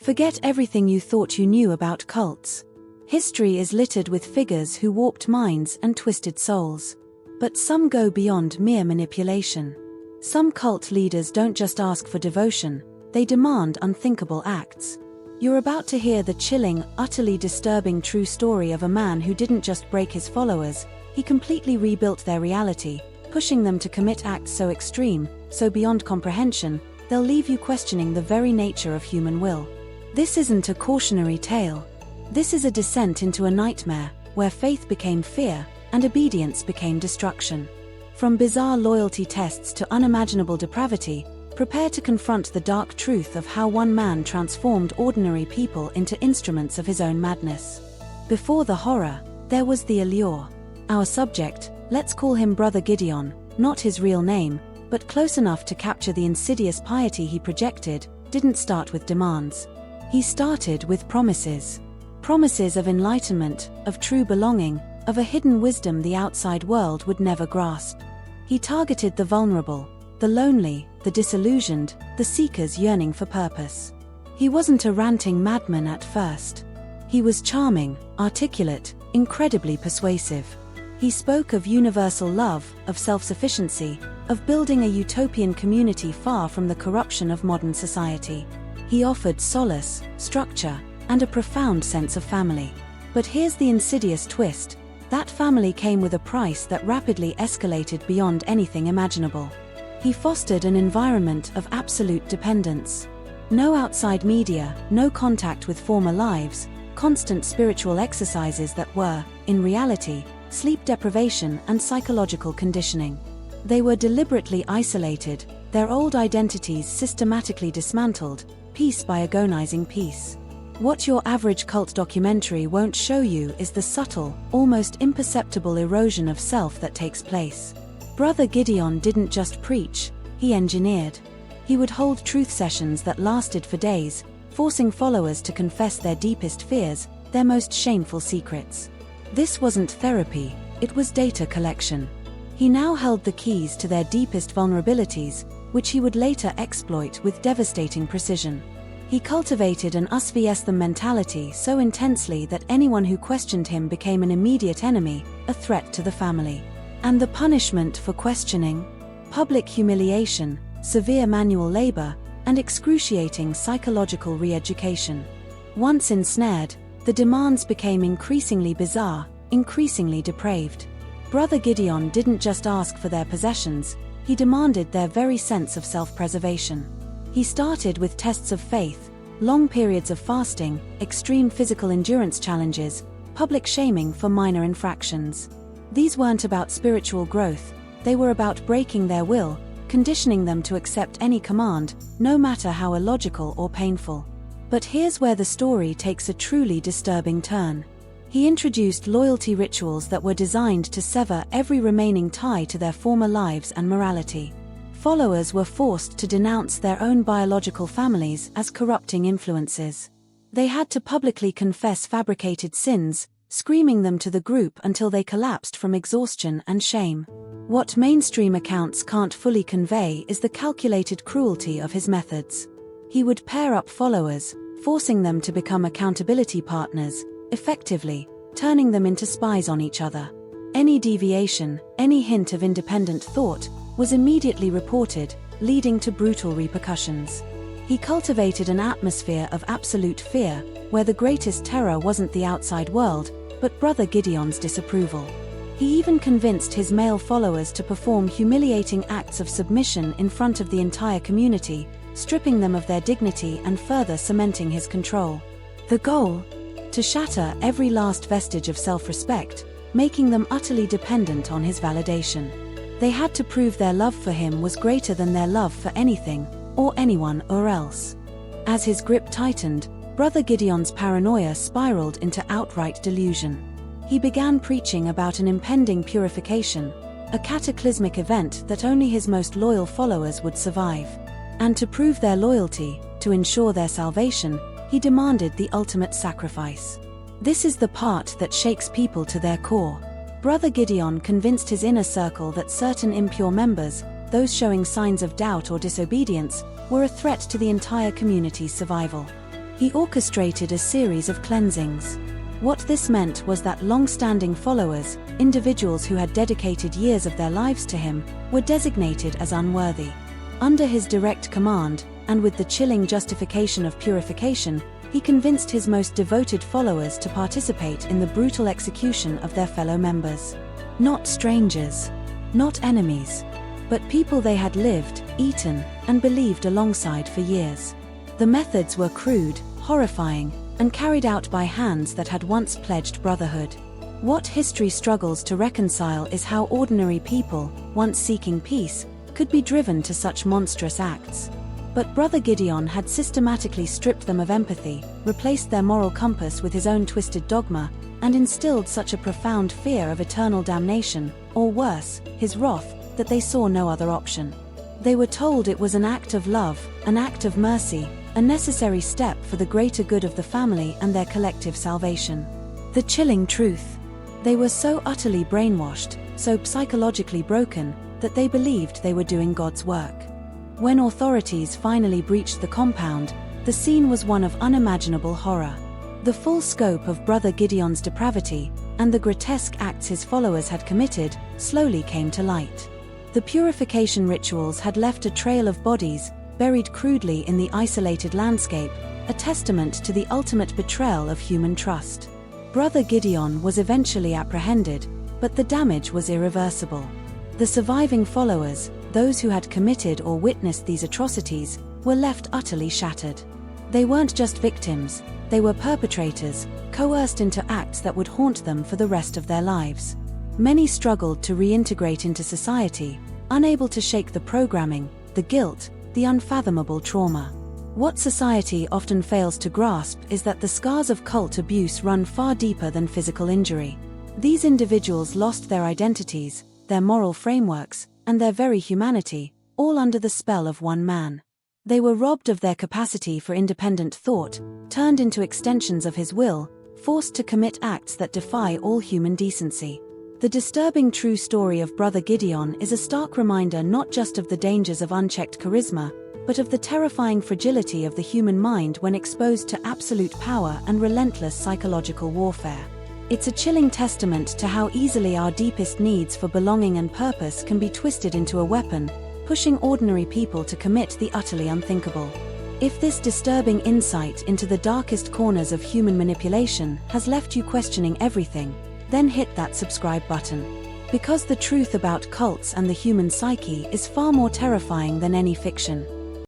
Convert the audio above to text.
Forget everything you thought you knew about cults. History is littered with figures who warped minds and twisted souls. But some go beyond mere manipulation. Some cult leaders don't just ask for devotion, they demand unthinkable acts. You're about to hear the chilling, utterly disturbing true story of a man who didn't just break his followers, he completely rebuilt their reality, pushing them to commit acts so extreme, so beyond comprehension, they'll leave you questioning the very nature of human will. This isn't a cautionary tale. This is a descent into a nightmare, where faith became fear, and obedience became destruction. From bizarre loyalty tests to unimaginable depravity, prepare to confront the dark truth of how one man transformed ordinary people into instruments of his own madness. Before the horror, there was the allure. Our subject, let's call him Brother Gideon, not his real name, but close enough to capture the insidious piety he projected, didn't start with demands. He started with promises. Promises of enlightenment, of true belonging, of a hidden wisdom the outside world would never grasp. He targeted the vulnerable, the lonely, the disillusioned, the seekers yearning for purpose. He wasn't a ranting madman at first. He was charming, articulate, incredibly persuasive. He spoke of universal love, of self-sufficiency, of building a utopian community far from the corruption of modern society. He offered solace, structure, and a profound sense of family. But here's the insidious twist: that family came with a price that rapidly escalated beyond anything imaginable. He fostered an environment of absolute dependence. No outside media, no contact with former lives, constant spiritual exercises that were, in reality, sleep deprivation and psychological conditioning. They were deliberately isolated, their old identities systematically dismantled, piece by agonizing piece. What your average cult documentary won't show you is the subtle, almost imperceptible erosion of self that takes place. Brother Gideon didn't just preach, he engineered. He would hold truth sessions that lasted for days, forcing followers to confess their deepest fears, their most shameful secrets. This wasn't therapy, it was data collection. He now held the keys to their deepest vulnerabilities, which he would later exploit with devastating precision. He cultivated an us vs them mentality so intensely that anyone who questioned him became an immediate enemy, a threat to the family. And the punishment for questioning? Public humiliation, severe manual labor, and excruciating psychological re-education. Once ensnared, the demands became increasingly bizarre, increasingly depraved. Brother Gideon didn't just ask for their possessions, he demanded their very sense of self-preservation. He started with tests of faith, long periods of fasting, extreme physical endurance challenges, public shaming for minor infractions. These weren't about spiritual growth, they were about breaking their will, conditioning them to accept any command, no matter how illogical or painful. But here's where the story takes a truly disturbing turn. He introduced loyalty rituals that were designed to sever every remaining tie to their former lives and morality. Followers were forced to denounce their own biological families as corrupting influences. They had to publicly confess fabricated sins, screaming them to the group until they collapsed from exhaustion and shame. What mainstream accounts can't fully convey is the calculated cruelty of his methods. He would pair up followers, forcing them to become accountability partners, effectively, turning them into spies on each other. Any deviation, any hint of independent thought, was immediately reported, leading to brutal repercussions. He cultivated an atmosphere of absolute fear, where the greatest terror wasn't the outside world, but Brother Gideon's disapproval. He even convinced his male followers to perform humiliating acts of submission in front of the entire community, stripping them of their dignity and further cementing his control. The goal? To shatter every last vestige of self-respect, making them utterly dependent on his validation. They had to prove their love for him was greater than their love for anything, or anyone or else. As his grip tightened, Brother Gideon's paranoia spiraled into outright delusion. He began preaching about an impending purification, a cataclysmic event that only his most loyal followers would survive. And to prove their loyalty, to ensure their salvation, he demanded the ultimate sacrifice. This is the part that shakes people to their core. Brother Gideon convinced his inner circle that certain impure members, those showing signs of doubt or disobedience, were a threat to the entire community's survival. He orchestrated a series of cleansings. What this meant was that long-standing followers, individuals who had dedicated years of their lives to him, were designated as unworthy. Under his direct command, and with the chilling justification of purification, he convinced his most devoted followers to participate in the brutal execution of their fellow members. Not strangers, not enemies, but people they had lived, eaten, and believed alongside for years. The methods were crude, horrifying, and carried out by hands that had once pledged brotherhood. What history struggles to reconcile is how ordinary people, once seeking peace, could be driven to such monstrous acts. But Brother Gideon had systematically stripped them of empathy, replaced their moral compass with his own twisted dogma, and instilled such a profound fear of eternal damnation, or worse, his wrath, that they saw no other option. They were told it was an act of love, an act of mercy, a necessary step for the greater good of the family and their collective salvation. The chilling truth. They were so utterly brainwashed, so psychologically broken, that they believed they were doing God's work. When authorities finally breached the compound, the scene was one of unimaginable horror. The full scope of Brother Gideon's depravity, and the grotesque acts his followers had committed, slowly came to light. The purification rituals had left a trail of bodies, buried crudely in the isolated landscape, a testament to the ultimate betrayal of human trust. Brother Gideon was eventually apprehended, but the damage was irreversible. The surviving followers, those who had committed or witnessed these atrocities, were left utterly shattered. They weren't just victims, they were perpetrators, coerced into acts that would haunt them for the rest of their lives. Many struggled to reintegrate into society, unable to shake the programming, the guilt, the unfathomable trauma. What society often fails to grasp is that the scars of cult abuse run far deeper than physical injury. These individuals lost their identities, their moral frameworks, and their very humanity, all under the spell of one man. They were robbed of their capacity for independent thought, turned into extensions of his will, forced to commit acts that defy all human decency. The disturbing true story of Brother Gideon is a stark reminder not just of the dangers of unchecked charisma, but of the terrifying fragility of the human mind when exposed to absolute power and relentless psychological warfare. It's a chilling testament to how easily our deepest needs for belonging and purpose can be twisted into a weapon, pushing ordinary people to commit the utterly unthinkable. If this disturbing insight into the darkest corners of human manipulation has left you questioning everything, then hit that subscribe button. Because the truth about cults and the human psyche is far more terrifying than any fiction.